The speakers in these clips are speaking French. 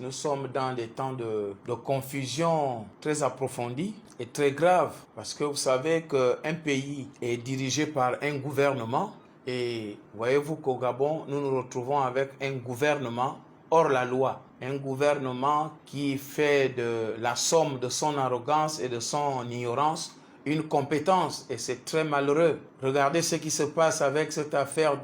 Nous sommes dans des temps de confusion très approfondie et très grave. Parce que vous savez qu'un pays est dirigé par un gouvernement. Et voyez-vous qu'au Gabon, nous nous retrouvons avec un gouvernement hors la loi. Un gouvernement qui fait de la somme de son arrogance et de son ignorance une compétence, et c'est très malheureux. Regardez ce qui se passe avec cette affaire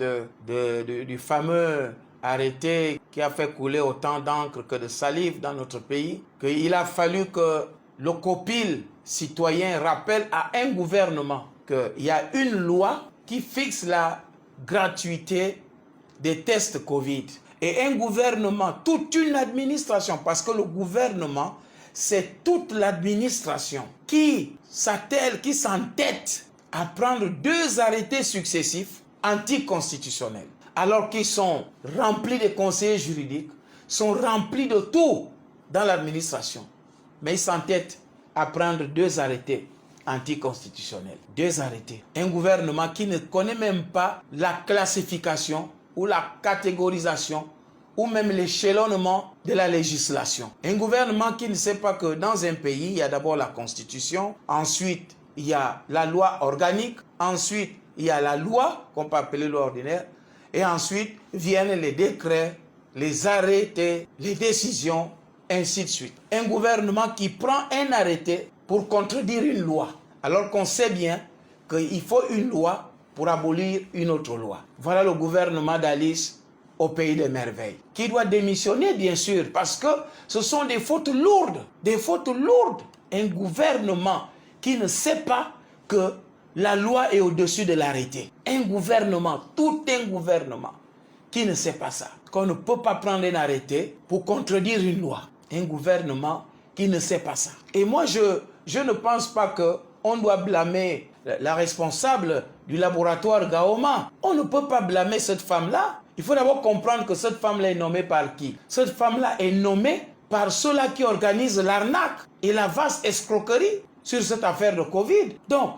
du fameux arrêté qui a fait couler autant d'encre que de salive dans notre pays, qu'il a fallu que le copil citoyen rappelle à un gouvernement qu'il y a une loi qui fixe la gratuité des tests Covid. Et un gouvernement, toute une administration, parce que le gouvernement, c'est toute l'administration qui s'attelle, qui s'entête à prendre 2 arrêtés successifs anticonstitutionnels, alors qu'ils sont remplis de conseillers juridiques, sont remplis de tout dans l'administration. Mais ils s'entêtent à prendre 2 arrêtés anticonstitutionnels. 2 arrêtés. Un gouvernement qui ne connaît même pas la classification ou la catégorisation ou même l'échelonnement de la législation. Un gouvernement qui ne sait pas que dans un pays, il y a d'abord la Constitution, ensuite il y a la loi organique, ensuite il y a la loi, qu'on peut appeler loi ordinaire, et ensuite viennent les décrets, les arrêtés, les décisions, ainsi de suite. Un gouvernement qui prend un arrêté pour contredire une loi, alors qu'on sait bien qu'il faut une loi pour abolir une autre loi. Voilà le gouvernement d'Alice au pays des merveilles, qui doit démissionner bien sûr, parce que ce sont des fautes lourdes, des fautes lourdes. Un gouvernement qui ne sait pas que la loi est au-dessus de l'arrêté. Un gouvernement, tout un gouvernement qui ne sait pas ça, qu'on ne peut pas prendre un arrêté pour contredire une loi. Un gouvernement qui ne sait pas ça. Et moi, je ne pense pas qu'on doit blâmer la responsable du laboratoire Gaoma. On ne peut pas blâmer cette femme-là. Il faut d'abord comprendre que cette femme-là est nommée par qui? Cette femme-là est nommée par ceux-là qui organisent l'arnaque et la vaste escroquerie sur cette affaire de Covid. Donc,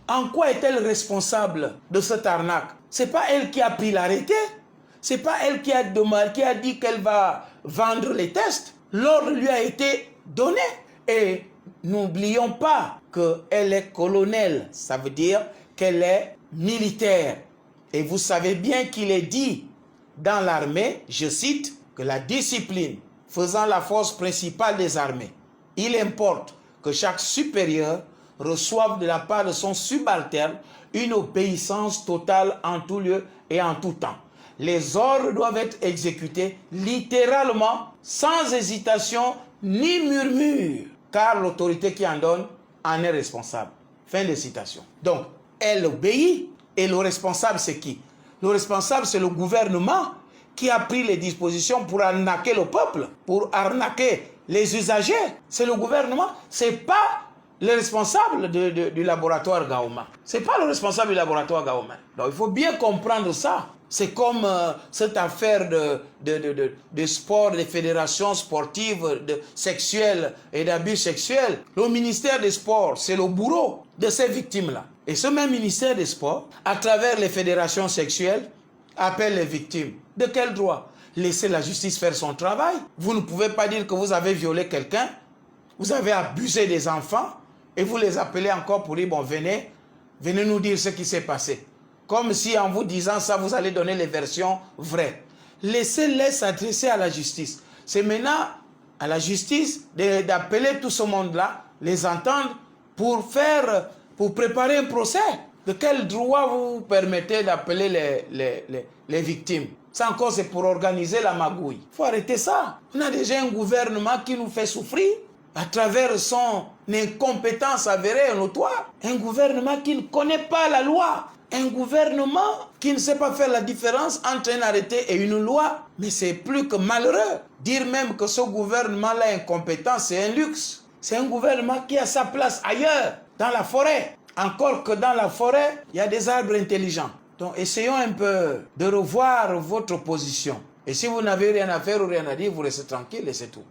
en quoi est-elle responsable de cette arnaque? Ce n'est pas elle qui a pris l'arrêté. Ce n'est pas elle qui a dit qu'elle va vendre les tests. L'ordre lui a été donné. Et n'oublions pas qu'elle est colonel. Ça veut dire qu'elle est militaire. Et vous savez bien qu'il est dit dans l'armée, je cite, que la discipline faisant la force principale des armées, il importe que chaque supérieur reçoive de la part de son subalterne une obéissance totale en tout lieu et en tout temps. Les ordres doivent être exécutés littéralement, sans hésitation ni murmure, car l'autorité qui en donne en est responsable. Fin de citation. Donc, elle obéit, et le responsable, c'est qui? Le responsable, c'est le gouvernement qui a pris les dispositions pour arnaquer le peuple, pour arnaquer les usagers. C'est le gouvernement, c'est pas le responsable du laboratoire Gaoma. C'est pas le responsable du laboratoire Gaoma. Donc, il faut bien comprendre ça. C'est comme cette affaire de sport, des fédérations sportives sexuelles et d'abus sexuels. Le ministère des Sports, c'est le bourreau de ces victimes-là. Et ce même ministère des Sports, à travers les fédérations sexuelles, appelle les victimes. De quel droit? Laissez la justice faire son travail. Vous ne pouvez pas dire que vous avez violé quelqu'un, vous avez abusé des enfants, et vous les appelez encore pour dire, bon, venez nous dire ce qui s'est passé. Comme si en vous disant ça, vous allez donner les versions vraies. Laissez-les s'adresser à la justice. C'est maintenant à la justice d'appeler tout ce monde-là, les entendre pour préparer un procès. De quel droit vous permettez d'appeler les victimes? Ça encore, c'est pour organiser la magouille. Il faut arrêter ça. On a déjà un gouvernement qui nous fait souffrir à travers son incompétence avérée et notoire. Un gouvernement qui ne connaît pas la loi. Un gouvernement qui ne sait pas faire la différence entre un arrêté et une loi. Mais c'est plus que malheureux. Dire même que ce gouvernement-là est incompétent, c'est un luxe. C'est un gouvernement qui a sa place ailleurs, dans la forêt. Encore que dans la forêt, il y a des arbres intelligents. Donc essayons un peu de revoir votre position. Et si vous n'avez rien à faire ou rien à dire, vous restez tranquille et c'est tout.